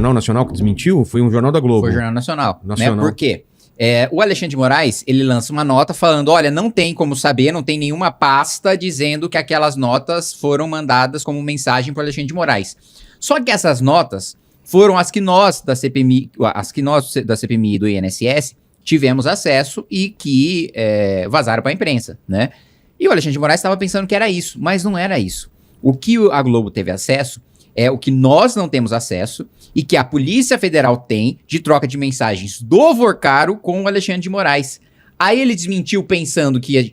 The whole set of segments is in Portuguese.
Jornal Nacional que desmentiu? Foi um jornal da Globo? Foi o Jornal Nacional. Né? Por quê? O Alexandre de Moraes, ele lança uma nota falando, olha, não tem como saber, não tem nenhuma pasta dizendo que aquelas notas foram mandadas como mensagem para o Alexandre de Moraes. Só que essas notas foram as que nós da CPMI e do INSS tivemos acesso e que vazaram para a imprensa, né? E o Alexandre de Moraes estava pensando que era isso, mas não era isso. O que a Globo teve acesso é o que nós não temos acesso e que a Polícia Federal tem de troca de mensagens do Vorcaro com o Alexandre de Moraes. Aí ele desmentiu pensando que a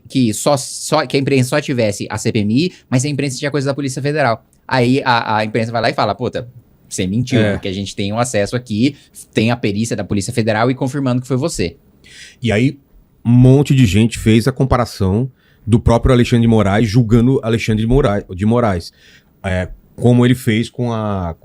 imprensa só tivesse a CPMI, mas a imprensa tinha coisa da Polícia Federal. Aí a imprensa vai lá e fala, puta, você mentiu, porque a gente tem um acesso aqui, tem a perícia da Polícia Federal e confirmando que foi você. E aí um monte de gente fez a comparação do próprio Alexandre de Moraes julgando Alexandre de Moraes. Como ele fez com a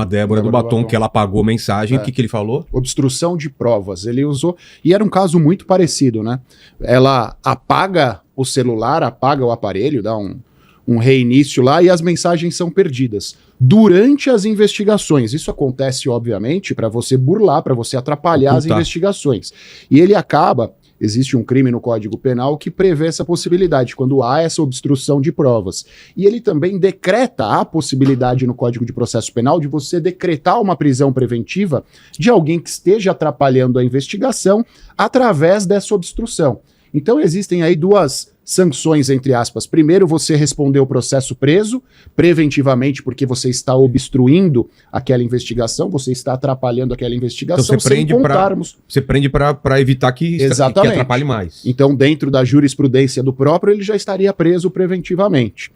Débora do Batom, que ela apagou mensagem. O que ele falou? Obstrução de provas. Ele usou... E era um caso muito parecido, né? Ela apaga o celular, apaga o aparelho, dá um reinício lá e as mensagens são perdidas. Durante as investigações. Isso acontece, obviamente, para você burlar, para você atrapalhar as investigações. E ele acaba... Existe um crime no Código Penal que prevê essa possibilidade, quando há essa obstrução de provas. E ele também decreta a possibilidade no Código de Processo Penal de você decretar uma prisão preventiva de alguém que esteja atrapalhando a investigação através dessa obstrução. Então existem aí duas sanções, entre aspas. Primeiro, você responder o processo preso, preventivamente, porque você está obstruindo aquela investigação, você está atrapalhando aquela investigação. Então você prende para evitar que atrapalhe mais. Então, dentro da jurisprudência do próprio, ele já estaria preso preventivamente.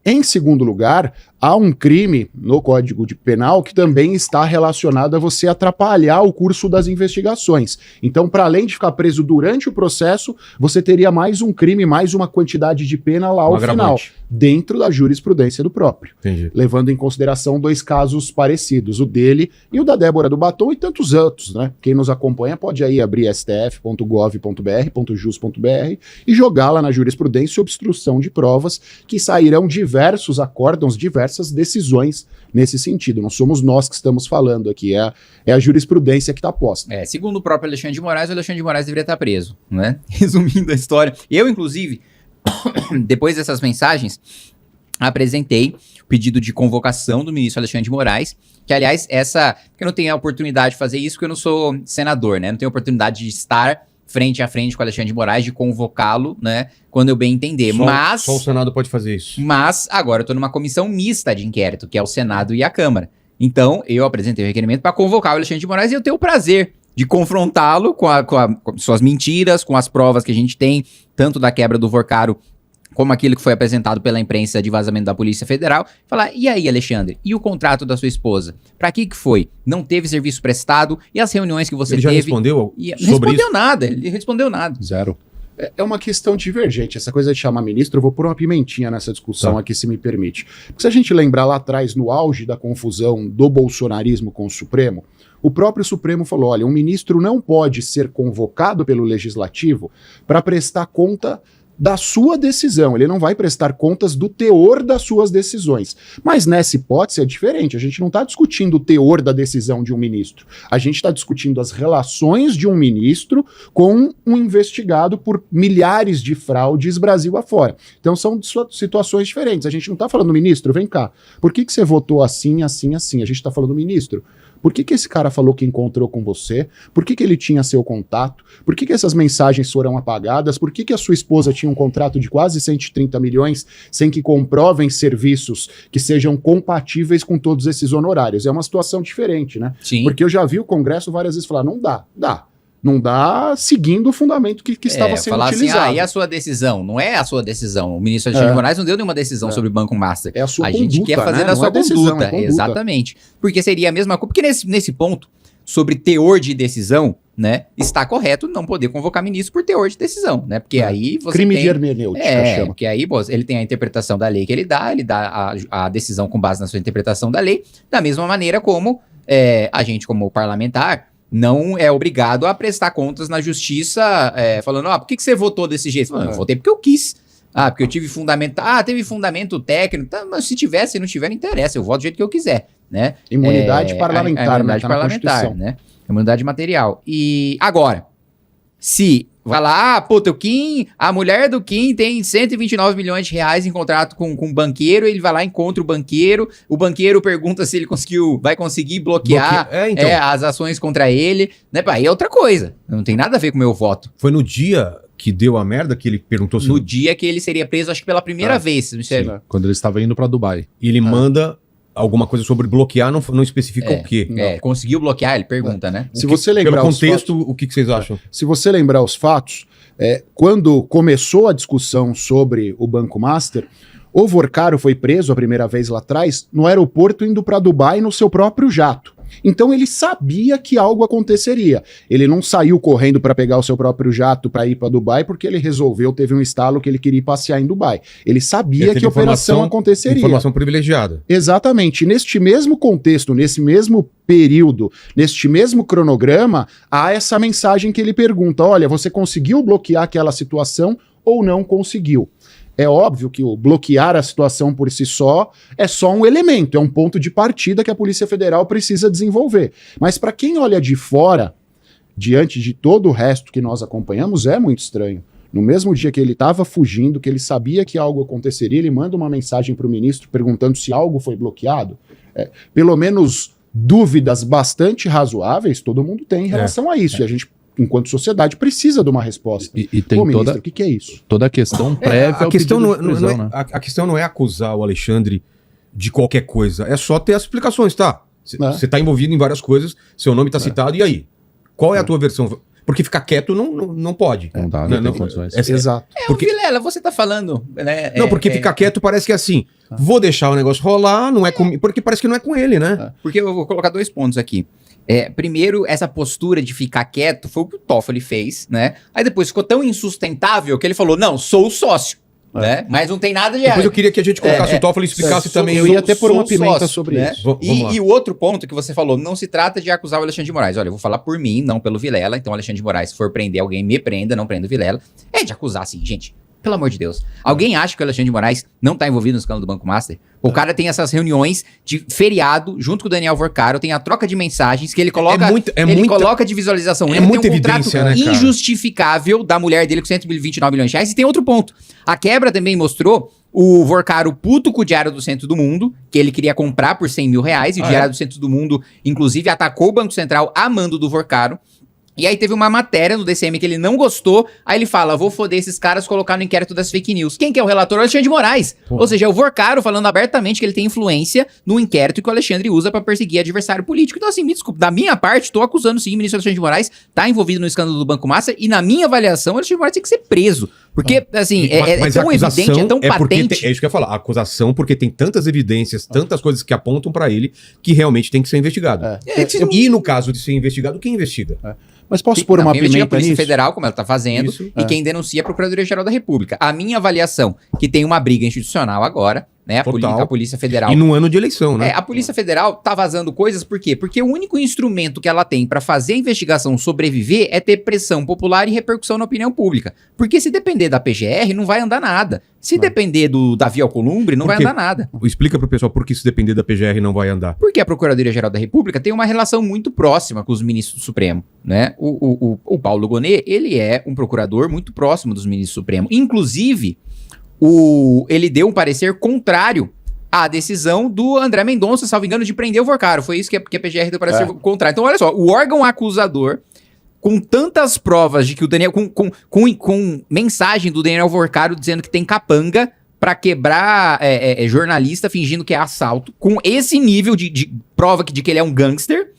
Em segundo lugar, há um crime no Código Penal que também está relacionado a você atrapalhar o curso das investigações. Então, para além de ficar preso durante o processo, você teria mais um crime, mais uma quantidade de pena lá ao final, dentro da jurisprudência do próprio. Entendi. Levando em consideração dois casos parecidos, o dele e o da Débora do Batom e tantos outros, né? Quem nos acompanha pode aí abrir stf.gov.br, .jus.br e jogar lá na jurisprudência obstrução de provas, que sairão diversos acórdãos, diversas decisões nesse sentido. Não somos nós que estamos falando aqui, é a jurisprudência que está posta. Segundo o próprio Alexandre de Moraes, o Alexandre de Moraes deveria estar preso, né? Resumindo a história, eu, inclusive, depois dessas mensagens, apresentei o pedido de convocação do ministro Alexandre de Moraes, que, aliás, eu não tenho a oportunidade de fazer isso porque eu não sou senador, né? Não tenho a oportunidade de estar frente a frente com o Alexandre de Moraes, de convocá-lo, né, quando eu bem entender. Só o Senado pode fazer isso. Mas agora eu estou numa comissão mista de inquérito, que é o Senado e a Câmara. Então, eu apresentei o requerimento para convocar o Alexandre de Moraes e eu tenho o prazer de confrontá-lo com suas mentiras, com as provas que a gente tem, tanto da quebra do Vorcaro, como aquilo que foi apresentado pela imprensa de vazamento da Polícia Federal, falar, e aí, Alexandre, e o contrato da sua esposa? Pra que foi? Não teve serviço prestado? E as reuniões que você teve? Ele já respondeu sobre isso? Ele respondeu nada. Zero. É uma questão divergente, essa coisa de chamar ministro, eu vou pôr uma pimentinha nessa discussão aqui, se me permite. Porque se a gente lembrar lá atrás, no auge da confusão do bolsonarismo com o Supremo, o próprio Supremo falou, olha, um ministro não pode ser convocado pelo Legislativo para prestar conta da sua decisão, ele não vai prestar contas do teor das suas decisões. Mas nessa hipótese é diferente, a gente não está discutindo o teor da decisão de um ministro, a gente está discutindo as relações de um ministro com um investigado por milhares de fraudes Brasil afora. Então são situações diferentes, a gente não está falando, ministro, vem cá, por que você votou assim, assim, assim? A gente está falando, ministro, por que esse cara falou que encontrou com você? Por que ele tinha seu contato? Por que essas mensagens foram apagadas? Por que a sua esposa tinha um contrato de quase 130 milhões sem que comprovem serviços que sejam compatíveis com todos esses honorários? É uma situação diferente, né? Sim. Porque eu já vi o Congresso várias vezes falar, não dá. Não dá seguindo o fundamento que estava sendo utilizado. Assim, e a sua decisão? Não é a sua decisão. O ministro Alexandre de Moraes não deu nenhuma decisão sobre o Banco Master. É a sua conduta, gente quer fazer a sua conduta. Exatamente. Porque seria a mesma coisa. Porque nesse ponto, sobre teor de decisão, né, está correto não poder convocar ministro por teor de decisão, né? Porque aí você crime de hermenêutica, chama. Porque aí ele tem a interpretação da lei que ele dá a decisão com base na sua interpretação da lei, da mesma maneira como a gente, como parlamentar, não é obrigado a prestar contas na justiça, falando, por que você votou desse jeito? Eu votei porque eu quis. Porque eu tive fundamento. Teve fundamento técnico. Mas se tiver, se não tiver, não interessa. Eu voto do jeito que eu quiser. né? Imunidade parlamentar, imunidade parlamentar, né? Imunidade material. E agora, se vai lá, puta, a mulher do Kim tem 129 milhões de reais em contrato com um banqueiro, ele vai lá, encontra o banqueiro pergunta se ele vai conseguir bloquear as ações contra ele, né? Aí é outra coisa, não tem nada a ver com o meu voto. Foi no dia que deu a merda que ele perguntou se... No dia que ele seria preso, acho que pela primeira vez. Quando ele estava indo para Dubai. E ele manda... alguma coisa sobre bloquear, não especifica o quê. Conseguiu bloquear, ele pergunta, né? Se você lembrar pelo contexto, o que vocês acham? Se você lembrar os fatos, quando começou a discussão sobre o Banco Master, o Vorcaro foi preso a primeira vez lá atrás no aeroporto indo para Dubai no seu próprio jato. Então ele sabia que algo aconteceria. Ele não saiu correndo para pegar o seu próprio jato para ir para Dubai porque ele teve um estalo que ele queria ir passear em Dubai. Ele sabia que a operação aconteceria. Informação privilegiada. Exatamente. Neste mesmo contexto, nesse mesmo período, neste mesmo cronograma, há essa mensagem que ele pergunta: olha, você conseguiu bloquear aquela situação ou não conseguiu? É óbvio que o bloquear a situação por si só é só um elemento, é um ponto de partida que a Polícia Federal precisa desenvolver. Mas para quem olha de fora, diante de todo o resto que nós acompanhamos, é muito estranho. No mesmo dia que ele estava fugindo, que ele sabia que algo aconteceria, ele manda uma mensagem para o ministro perguntando se algo foi bloqueado. Pelo menos dúvidas bastante razoáveis todo mundo tem em relação a isso. E a gente, enquanto sociedade, precisa de uma resposta. E tem ministro, o que é isso? Toda a questão prévia a questão a questão não é acusar o Alexandre de qualquer coisa, é só ter as explicações, tá? Você tá envolvido em várias coisas, seu nome tá citado, e aí? Qual é a tua versão? Porque ficar quieto não pode. Não dá, não tem condições. Exato. Porque... Vilela, você tá falando... né? Não, porque ficar quieto parece que é assim, vou deixar o negócio rolar, não é comigo, porque parece que não é com ele, né? Porque eu vou colocar 2 pontos aqui. Primeiro, essa postura de ficar quieto foi o que o Toffoli fez, né? Aí depois ficou tão insustentável que ele falou, não, sou o sócio, né? Mas não tem nada de... Depois eu queria que a gente colocasse o Toffoli e explicasse também. Eu ia até pôr uma pimenta sócio, sobre né? isso. E o outro ponto que você falou, não se trata de acusar o Alexandre de Moraes. Olha, eu vou falar por mim, não pelo Vilela. Então, o Alexandre de Moraes, se for prender alguém, me prenda, não prenda o Vilela. É de acusar, assim, gente. Pelo amor de Deus. Alguém acha que o Alexandre de Moraes não tá envolvido no escândalo do Banco Master? O cara tem essas reuniões de feriado, junto com o Daniel Vorcaro, tem a troca de mensagens que ele coloca, coloca de visualização. É muita evidência, né, cara? Injustificável da mulher dele com 129 milhões de reais. E tem outro ponto. A quebra também mostrou o Vorcaro puto com o Diário do Centro do Mundo, que ele queria comprar por 100 mil reais. E o Diário do Centro do Mundo, inclusive, atacou o Banco Central a mando do Vorcaro. E aí teve uma matéria no DCM que ele não gostou, aí ele fala, vou foder esses caras, colocar no inquérito das fake news. Quem que é o relator? O Alexandre de Moraes. Ou seja, é o Vorcaro falando abertamente que ele tem influência no inquérito que o Alexandre usa pra perseguir adversário político. Então assim, me desculpa, da minha parte, tô acusando sim o ministro Alexandre de Moraes, tá envolvido no escândalo do Banco Master, e na minha avaliação, o Alexandre de Moraes tem que ser preso. Porque, assim, é tão evidente, é tão patente. É isso que eu ia falar, a acusação porque tem tantas evidências, tantas coisas que apontam pra ele, que realmente tem que ser investigado. E no caso de ser investigado, quem investiga? Mas posso pôr uma pimenta a Polícia nisso? Federal, como ela tá fazendo, e quem denuncia é a Procuradoria-Geral da República. A minha avaliação, que tem uma briga institucional agora, né? A Polícia Federal. E no ano de eleição, né? A Polícia Federal tá vazando coisas, por quê? Porque o único instrumento que ela tem pra fazer a investigação sobreviver é ter pressão popular e repercussão na opinião pública. Porque se depender da PGR, não vai andar nada. Se depender do Davi Alcolumbre, não vai andar nada. Explica pro pessoal por que se depender da PGR não vai andar. Porque a Procuradoria-Geral da República tem uma relação muito próxima com os ministros do Supremo, né? O Paulo Gonet, ele é um procurador muito próximo dos ministros do Supremo. Inclusive, ele deu um parecer contrário à decisão do André Mendonça, salvo engano, de prender o Vorcaro. Foi isso que a PGR deu parecer contrário. Então, olha só, o órgão acusador, com tantas provas de que o Daniel... Com mensagem do Daniel Vorcaro dizendo que tem capanga pra quebrar jornalista fingindo que é assalto, com esse nível de prova de que ele é um gangster...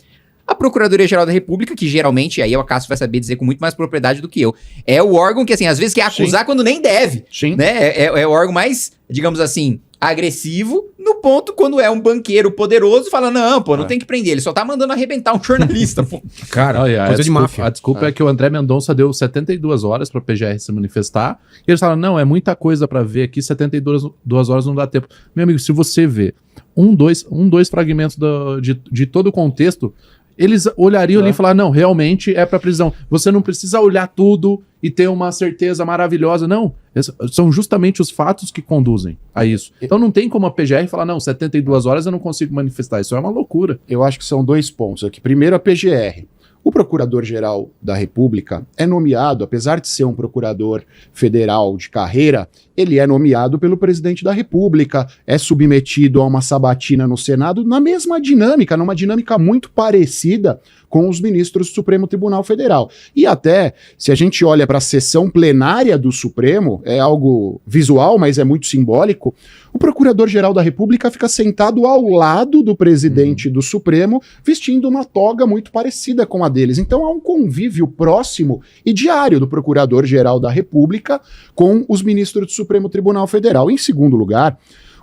A Procuradoria-Geral da República, que geralmente, aí o Cássio vai saber dizer com muito mais propriedade do que eu, é o órgão que, assim, às vezes quer acusar quando nem deve. Sim. Né? É o órgão mais, digamos assim, agressivo, no ponto quando é um banqueiro poderoso, fala, não, pô, não tem que prender, ele só tá mandando arrebentar um jornalista, pô. Cara, coisa de máfia. A desculpa é que o André Mendonça deu 72 horas pra PGR se manifestar, e eles falam, não, é muita coisa pra ver aqui, 72 horas não dá tempo. Meu amigo, se você vê dois fragmentos de todo o contexto, eles olhariam ali e falar, não, realmente é para prisão. Você não precisa olhar tudo e ter uma certeza maravilhosa. Não, são justamente os fatos que conduzem a isso. Então não tem como a PGR falar, não, 72 horas eu não consigo manifestar. Isso é uma loucura. Eu acho que são 2 pontos aqui. Primeiro, a PGR. O Procurador-Geral da República é nomeado, apesar de ser um procurador federal de carreira, ele é nomeado pelo presidente da República, é submetido a uma sabatina no Senado na mesma dinâmica, numa dinâmica muito parecida com os ministros do Supremo Tribunal Federal. E até, se a gente olha para a sessão plenária do Supremo, é algo visual, mas é muito simbólico, o Procurador-Geral da República fica sentado ao lado do presidente do Supremo, vestindo uma toga muito parecida com a deles. Então há um convívio próximo e diário do Procurador-Geral da República com os ministros do Supremo Tribunal Federal. Em segundo lugar,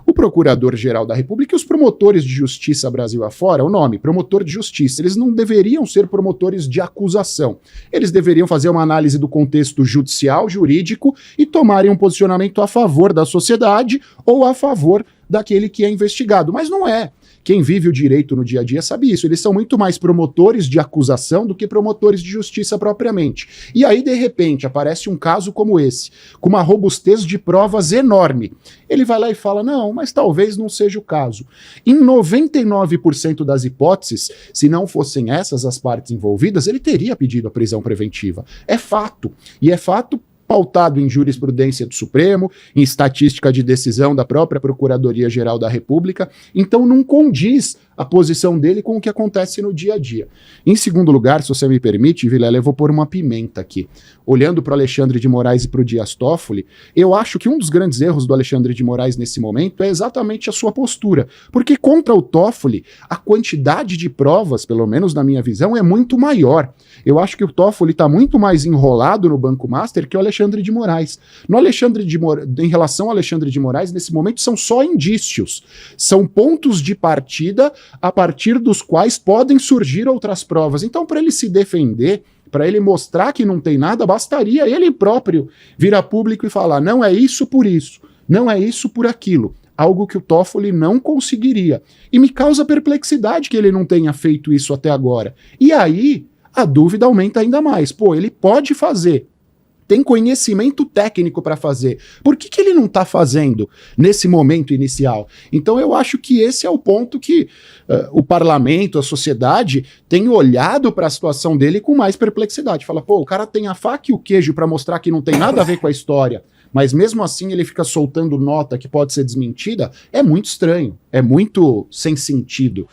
o Procurador-Geral da República e os promotores de justiça Brasil afora, o nome, promotor de justiça, eles não deveriam ser promotores de acusação. Eles deveriam fazer uma análise do contexto judicial, jurídico e tomarem um posicionamento a favor da sociedade ou a favor daquele que é investigado. Mas não é. Quem vive o direito no dia a dia sabe isso. Eles são muito mais promotores de acusação do que promotores de justiça propriamente. E aí, de repente, aparece um caso como esse, com uma robustez de provas enorme. Ele vai lá e fala, não, mas talvez não seja o caso. Em 99% das hipóteses, se não fossem essas as partes envolvidas, ele teria pedido a prisão preventiva. É fato. E é fato pautado em jurisprudência do Supremo, em estatística de decisão da própria Procuradoria-Geral da República, então não condiz a posição dele com o que acontece no dia a dia. Em segundo lugar, se você me permite, Vilela, eu vou pôr uma pimenta aqui. Olhando para o Alexandre de Moraes e para o Dias Toffoli, eu acho que um dos grandes erros do Alexandre de Moraes nesse momento é exatamente a sua postura, porque contra o Toffoli, a quantidade de provas, pelo menos na minha visão, é muito maior. Eu acho que o Toffoli está muito mais enrolado no Banco Master que o Alexandre de Moraes. Em relação ao Alexandre de Moraes, nesse momento são só indícios, são pontos de partida a partir dos quais podem surgir outras provas. Então, para ele se defender, para ele mostrar que não tem nada, bastaria ele próprio vir a público e falar, não é isso por isso, não é isso por aquilo. Algo que o Toffoli não conseguiria. E me causa perplexidade que ele não tenha feito isso até agora. E aí, a dúvida aumenta ainda mais. Pô, ele pode fazer, tem conhecimento técnico para fazer. Por que ele não está fazendo nesse momento inicial? Então eu acho que esse é o ponto que o parlamento, a sociedade, tem olhado para a situação dele com mais perplexidade. Fala, pô, o cara tem a faca e o queijo para mostrar que não tem nada a ver com a história, mas mesmo assim ele fica soltando nota que pode ser desmentida, é muito estranho, é muito sem sentido.